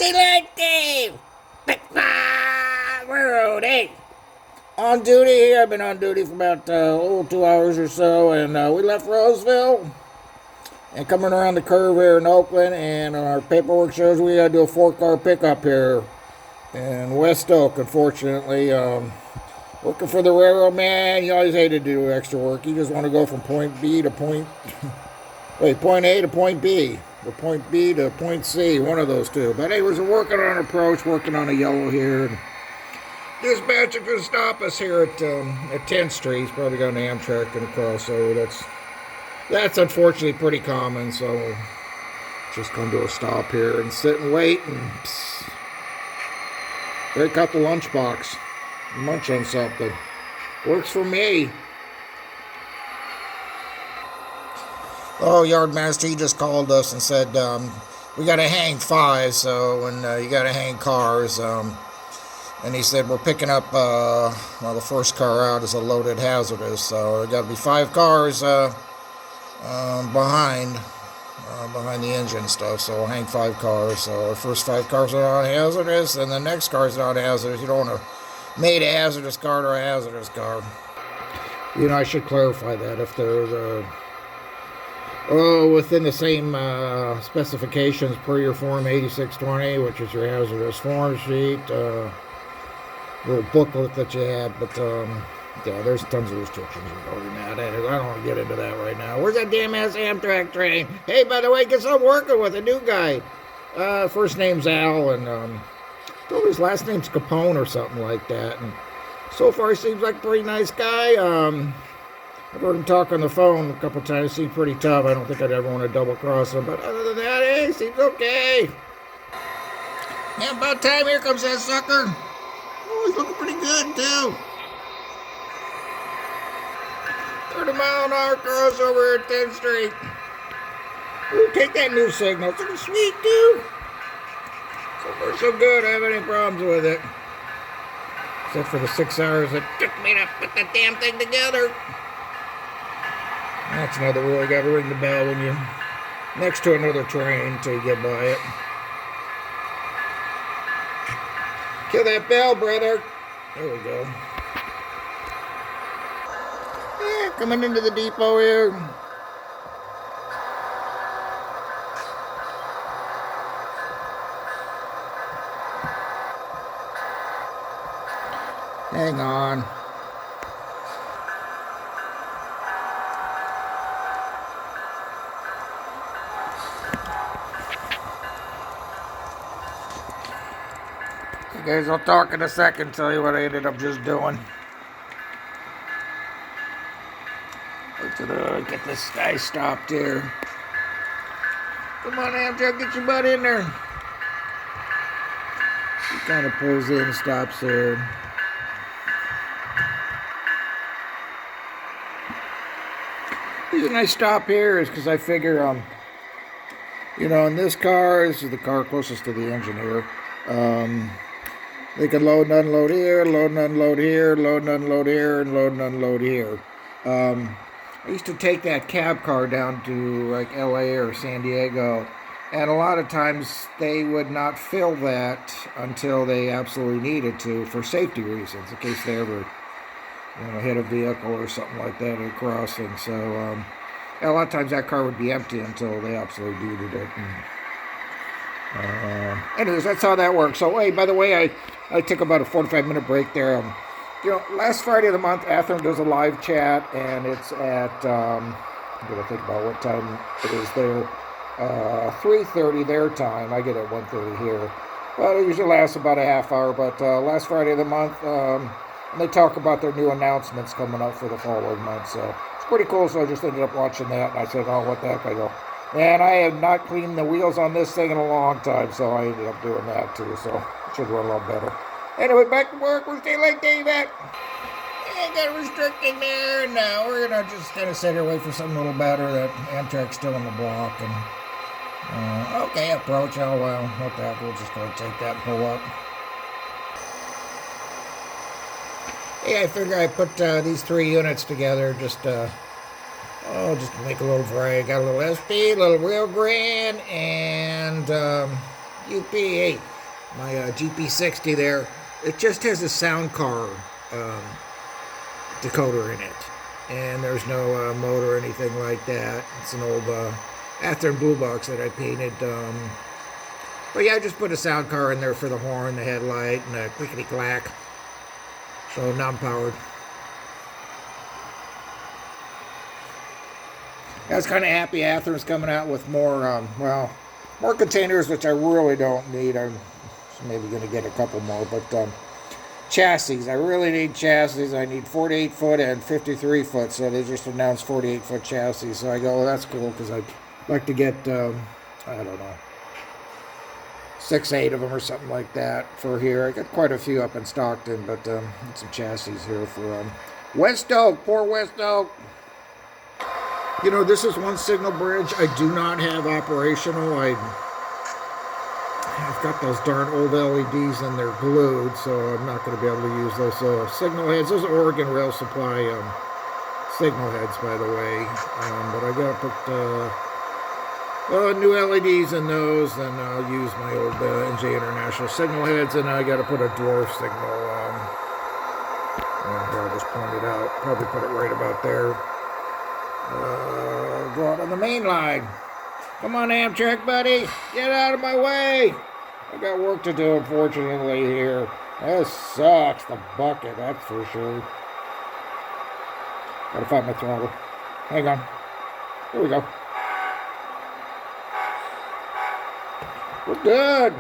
Daylight Dave! BAC V RR. On duty here. I've been on duty for about 2 hours or so, and we left Roseville and coming around the curve here in Oakland, and our paperwork shows we got to do a 4-car pickup here in West Oak. Unfortunately, working for the railroad man, you always hated to do extra work. You just want to go from point B to point A to point B, or point B to point C, one of those two. But anyways, we're working on an approach, working on a yellow here. And dispatcher could stop us here at 10th Street. He's probably got an Amtrak and a crossover. That's unfortunately pretty common, so just come to a stop here and sit and wait. And break out the lunchbox, munch on something. Works for me. Oh, Yardmaster, he just called us and said, we got to hang 5, so, and you got to hang cars. And he said, we're picking up, the first car out is a loaded hazardous, so there got to be 5 cars behind the engine stuff, so we'll hang 5 cars. So the first 5 cars are on hazardous, and the next car's not hazardous. You don't want to made a hazardous car to a hazardous car. You know, I should clarify that if there's within the same specifications per your Form 8620, which is your hazardous form sheet, little booklet that you have, but yeah, there's tons of restrictions regarding that. I don't want to get into that right now. Where's that damn ass Amtrak train? Hey, by the way, guess I'm working with a new guy. First name's Al, and I told his last name's Capone or something like that. And so far, he seems like a pretty nice guy. I've heard him talk on the phone a couple times. Seems pretty tough. I don't think I'd ever want to double cross him, but other than that, hey, seems okay. Yeah, about time. Here comes that sucker. Oh, he's looking pretty good, too. 30-mile-an-hour crossover at 10th Street. Ooh, take that new signal. It's looking sweet, too. So far, so good. I haven't any problems with it. Except for the 6 hours it took me to put that damn thing together. That's another rule. You got to ring the bell when you're next to another train until you get by it. Kill that bell, brother. There we go. Yeah, coming into the depot here. Hang on. Guys, I'll talk in a second, tell you what I ended up just doing. Get this guy stopped here. Come on, Amtrak, get your butt in there. He kind of pulls in, stops there. The reason I stop here is because I figure, you know, in this car, this is the car closest to the engine here. They can load and unload here, load and unload here, load and unload here, and load and unload here. I used to take that cab car down to like LA or San Diego, and a lot of times they would not fill that until they absolutely needed to for safety reasons, in case they ever, you know, hit a vehicle or something like that at a crossing. So a lot of times that car would be empty until they absolutely needed it. Anyways, that's how that works. So, hey, by the way, I took about a 45-minute break there. You know, last Friday of the month, Athearn does a live chat, and it's at, I'm going to think about what time it is there, 3:30 their time. I get it at 1:30 here. But it usually lasts about a half hour. But last Friday of the month, and they talk about their new announcements coming up for the following month. So it's pretty cool. So I just ended up watching that, and I said, oh, what the heck? I go, man, I have not cleaned the wheels on this thing in a long time, so I ended up doing that too, so it should run a lot better. Anyway, back to work. We're staying like Dave at. I got a restricting there, and now we're going to just kind of sit here, wait for something a little better. That Amtrak's still on the block, and okay, approach. Oh, well, what the heck, we'll just go take that and pull up. Yeah, I figure I put these 3 units together just just to make a little variety. Got a little SP, a little Real Grand, and UP8, my GP60 there. It just has a sound car decoder in it, and there's no motor or anything like that. It's an old Athearn blue box that I painted. But yeah, I just put a sound car in there for the horn, the headlight, and a clickety-clack. So non-powered. I was kind of happy Athearn's coming out with more, more containers, which I really don't need. I'm maybe going to get a couple more, but chassis. I really need chassis. I need 48-foot and 53-foot, so they just announced 48-foot chassis. So I go, well, that's cool, because I'd like to get, I don't know, 6, 8 of them or something like that for here. I got quite a few up in Stockton, but get some chassis here for West Oak, poor West Oak. You know, this is one signal bridge I do not have operational. I've got those darn old LEDs and they're glued, so I'm not going to be able to use those signal heads. Those are Oregon Rail Supply signal heads, by the way. But I got to put new LEDs in those, and I'll use my old NJ International signal heads, and I got to put a dwarf signal. I'll just point it out. Probably put it right about there. Go out on the main line. Come on, Amtrak, buddy. Get out of my way. I got work to do, unfortunately, here. This sucks, the bucket, that's for sure. Gotta find my throttle. Hang on. Here we go. We're good.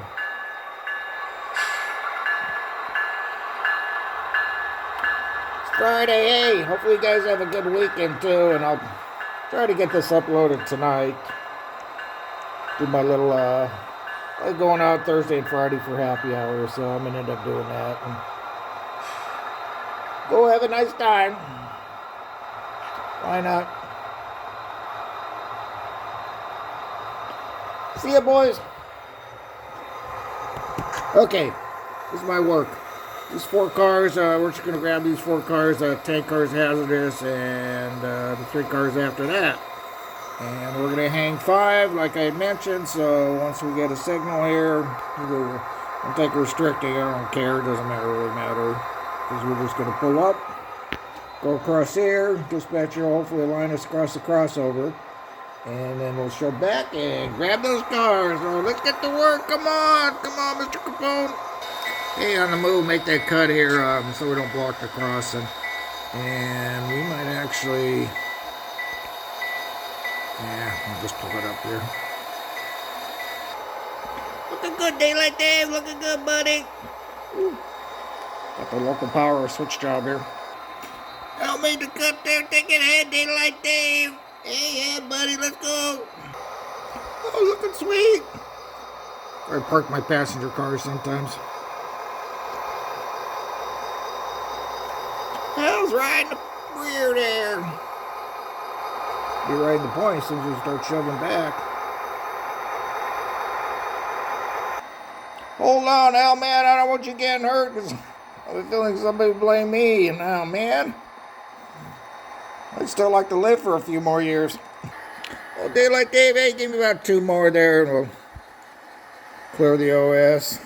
It's Friday, hey. Hopefully you guys have a good weekend, too, and I'll try to get this uploaded tonight. Do my little, I'm going out Thursday and Friday for happy hour, so I'm going to end up doing that. And go have a nice time. Why not? See ya, boys. Okay, this is my work. These 4 cars, we're just going to grab these 4 cars. 10 cars hazardous, and the 3 cars after that. And we're going to hang 5, like I had mentioned, so once we get a signal here, we'll take restricting. I don't care, it doesn't really matter, because we're just going to pull up, go across here, dispatcher will hopefully line us across the crossover, and then we'll show back and grab those cars. Oh, let's get to work, come on, Mr. Capone. Hey, on the move, make that cut here so we don't block the crossing. And we might actually... Yeah, I'll just pull it up here. Looking good, Daylight Dave. Looking good, buddy. Ooh. Got the local power switch job here. Don't make the cut there. Take it ahead, Daylight Dave. Hey, yeah, buddy. Let's go. Oh, looking sweet. I park my passenger cars sometimes. How's riding the rear there? Be riding the point as soon as we start shoving back. Hold on now, man. I don't want you getting hurt, because I have a feeling somebody blame me now, man. I'd still like to live for a few more years. Oh, Daylight Dave, hey, give me about 2 more there, and we'll clear the OS.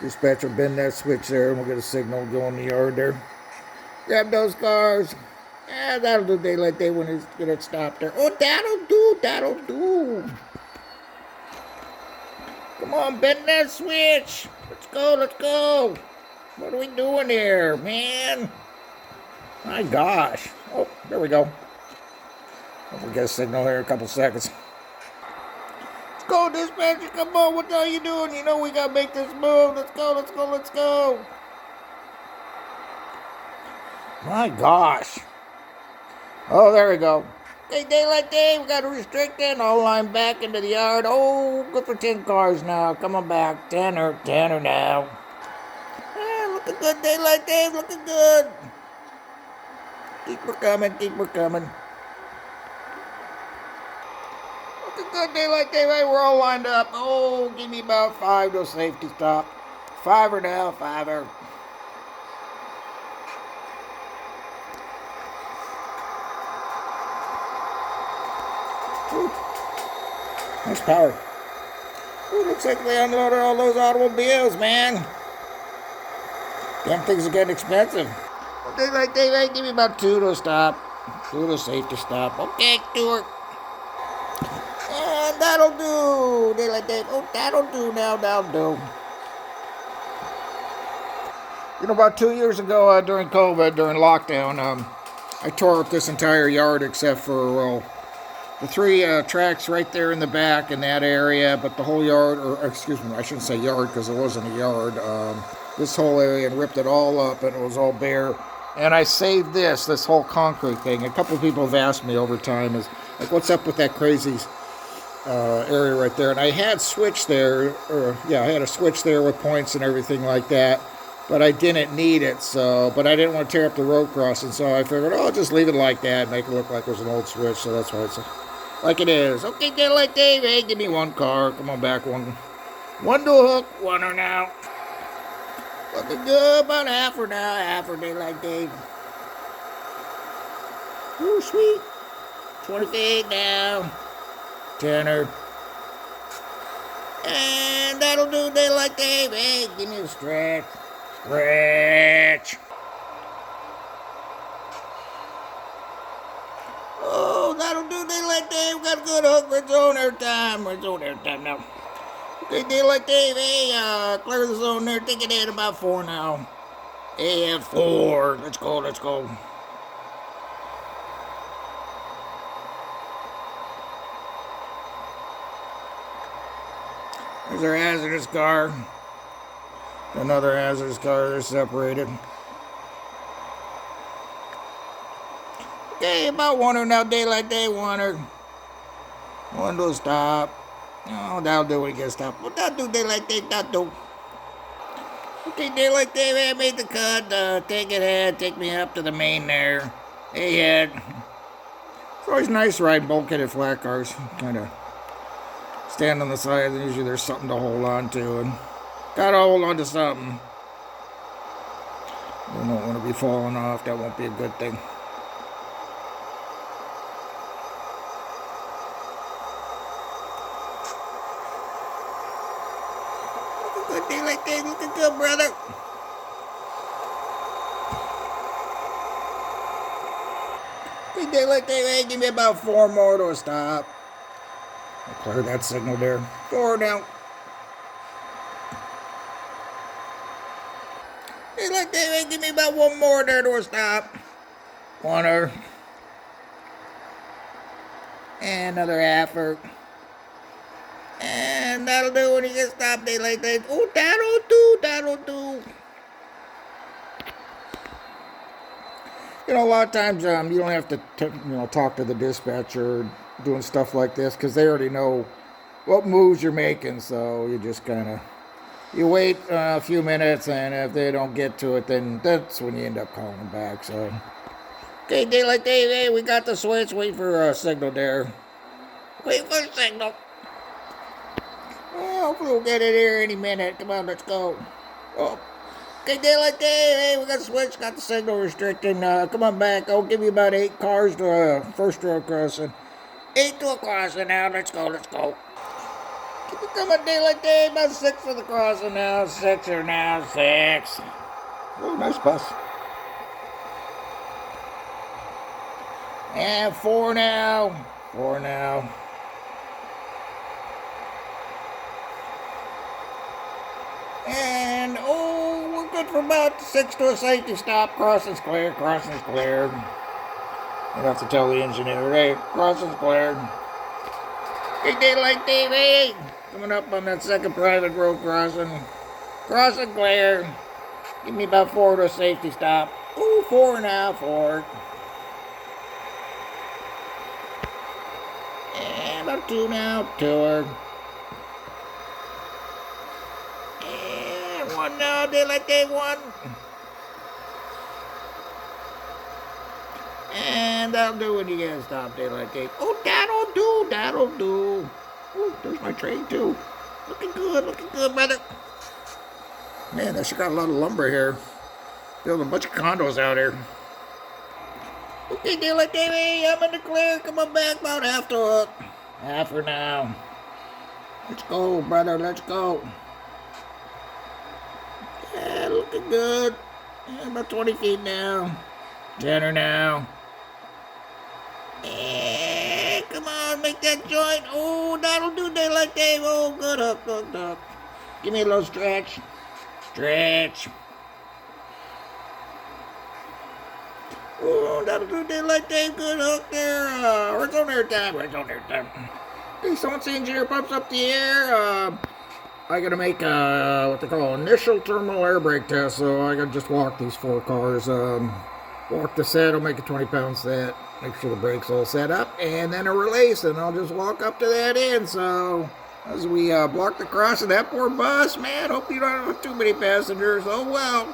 Dispatcher, bend that switch there, and we'll get a signal going in the yard there. Grab those cars. Yeah, that'll do, Daylight Day, when it's get it stopped there. Oh, that'll do. Come on, bend that switch. Let's go. What are we doing here, man? My gosh. Oh, there we go. We'll get a signal here in a couple seconds. Let's go, dispatcher, come on, what are you doing? You know we gotta make this move. Let's go. My gosh. Oh, there we go. Hey, Daylight Day, we got a restricting. All line back into the yard. Oh, good for 10 cars now. Come on back. 10 now. Ah, looking good, Daylight Dave. Looking good. Keep her coming. Looking good, Daylight Dave. Hey, we're all lined up. Oh, give me about 5 to a safety stop. 5 now, 5. Nice power. Ooh, looks like they unloaded all those automobiles, man. Damn things are getting expensive. Well, daylight, give me about 2 to stop. 2 to safety stop. Okay, 2. And that'll do. Daylight, oh, that'll do now, that'll do. You know, about 2 years ago, during COVID, during lockdown, I tore up this entire yard except for the 3 tracks right there in the back in that area, but the whole yard, or excuse me, I shouldn't say yard because it wasn't a yard, this whole area, and ripped it all up, and it was all bare. And I saved this whole concrete thing. A couple of people have asked me over time, is like, what's up with that crazy area right there? And I had switch there, I had a switch there with points and everything like that, but I didn't need it, but I didn't want to tear up the road crossing, so I figured, I'll just leave it like that, make it look like it was an old switch, so that's why it's like it is. Okay, Daylight Dave, hey, give me 1 car, come on back, 1 to a hook, 1 or now. Looking good, about half for Daylight Dave. Ooh, sweet. 20 feet now. 10er. And that'll do, Daylight Dave. Hey, give me a stretch. Stretch. Oh, that'll do, Daylight Dave. We got a good hook. Red zone airtime. Red zone airtime now. Okay, Daylight Dave, hey, clear the zone there. Take it in about 4 now. Hey, 4. Let's go, let's go. There's our hazardous car. Another hazardous car. They're separated. Okay, about 1 now. Daylight Dave, 1. 1 to stop. Oh, that'll do when he gets stopped. Well, that'll do, Daylight Dave, that'll do. Okay, Daylight Dave, I made the cut. Take it ahead, take me up to the main there. Hey, head. It's always nice riding bulkheaded flat cars. Kind of stand on the side, and usually there's something to hold on to. And gotta hold on to something. You don't want to be falling off. That won't be a good thing. Good Daylight Dave, looking good, brother. Good Daylight Dave, hey, give me about 4 more to a stop. I'll clear that signal there. 4 now. Daylight Dave, hey, give me about 1 more there to a stop. 1er. And another 1/2er. And that'll do when you get stopped, Daylight Dave. Oh, that'll do, that'll do. You know, a lot of times you don't have to, talk to the dispatcher doing stuff like this because they already know what moves you're making. So you just you wait a few minutes, and if they don't get to it, then that's when you end up calling them back. So, okay, Daylight Dave, hey, we got the switch. Wait for a signal there. Wait for a signal. Well, hopefully we'll get it here any minute. Come on, let's go. Oh. Okay, Daylight Dave, hey, we got the switch, got the signal restricting. Come on back. I'll give you about 8 cars to a first road crossing. 8 to a crossing now. Let's go, let's go. Come on, Daylight Dave, about 6 for the crossing now. 6er now, 6. Oh, nice bus. And 4 now. 4 now. And, we're good for about 6 to a safety stop. Crossing's clear, crossing's clear. I'll have to tell the engineer, hey, crossing's clear. Hey, Daylight Dave, hey, coming up on that second private road crossing. Crossing clear. Give me about 4 to a safety stop. Ooh, 4 now, 4. And about 2 now, 2. 1 now, Daylight Dave, 1. And that'll do when you get a stop, Daylight Dave. Oh, that'll do, that'll do. Oh, there's my train too. Looking good, brother. Man, I sure got a lot of lumber here. Building a bunch of condos out here. Okay, Daylight Dave, hey, I'm in the clear. Come on back, about half to hook. 1/2 for now. Let's go, brother. Let's go. Yeah, looking good. Yeah, about 20 feet now. 10 now. Yeah, come on, make that joint. Oh, that'll do Daylight Dave. Oh, good hook, good hook. Give me a little stretch. Stretch. Oh, that'll do Daylight Dave. Good hook there. We're on air time. We're on air time. Okay, so once the engineer pumps up the air, I gotta make what they call initial terminal air brake test. So I gotta just walk these 4 cars. Walk the set. I'll make a 20-pound set. Make sure the brake's all set up, and then a release, and I'll just walk up to that end. So as we block the cross of that poor bus, man, hope you don't have too many passengers. Oh well.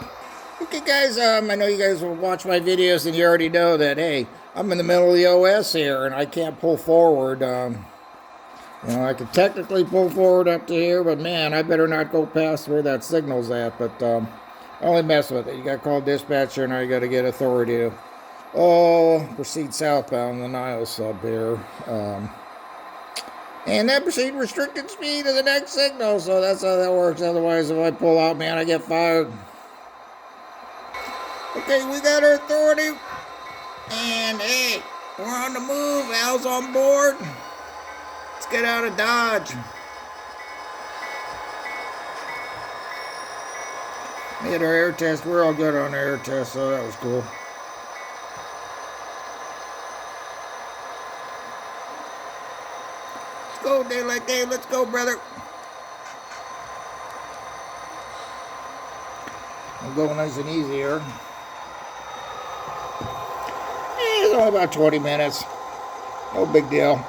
Okay, guys. I know you guys will watch my videos, and you already know that. Hey, I'm in the middle of the OS here, and I can't pull forward. You know, I could technically pull forward up to here, but man, I better not go past where that signal's at. But I only mess with it. You got to call dispatcher, and now you got to get authority to proceed southbound the Nile sub here. And then proceed restricted speed to the next signal. So that's how that works. Otherwise, if I pull out, man, I get fired. Okay, we got our authority. And hey, we're on the move. Al's on board. Let's get out of Dodge. We had our air test. We're all good on our air test, so that was cool. Let's go, Daylight Dave. Let's go, brother. I'm going nice and easy here. It's only about 20 minutes. No big deal.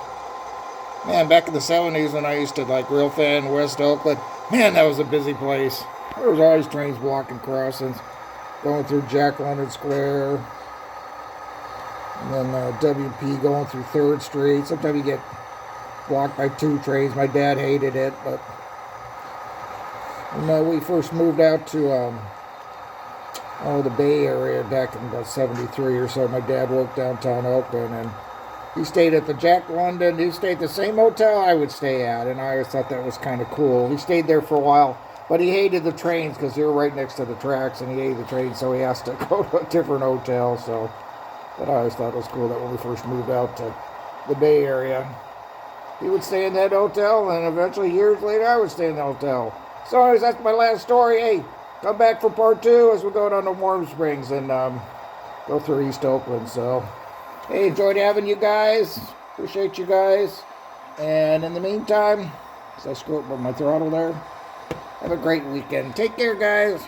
Man, back in the 70s when I used to like real fan West Oakland, man, that was a busy place. There was always trains blocking crossings, going through Jack London Square, and then WP going through 3rd Street. Sometimes you get blocked by 2 trains. My dad hated it, but when we first moved out to the Bay Area back in about 73 or so, my dad worked downtown Oakland, and he stayed at the Jack London. He stayed at the same hotel I would stay at, and I always thought that was kind of cool. He stayed there for a while. But he hated the trains because they were right next to the tracks, and he hated the trains, so he has to go to a different hotel. So, but I always thought it was cool that when we first moved out to the Bay Area, he would stay in that hotel, and eventually years later, I would stay in the hotel. So, anyways, that's my last story. Hey, come back for part 2 as we go down to Warm Springs and go through East Oakland. So, hey, enjoyed having you guys. Appreciate you guys. And in the meantime, as I screw up with my throttle there, have a great weekend. Take care, guys.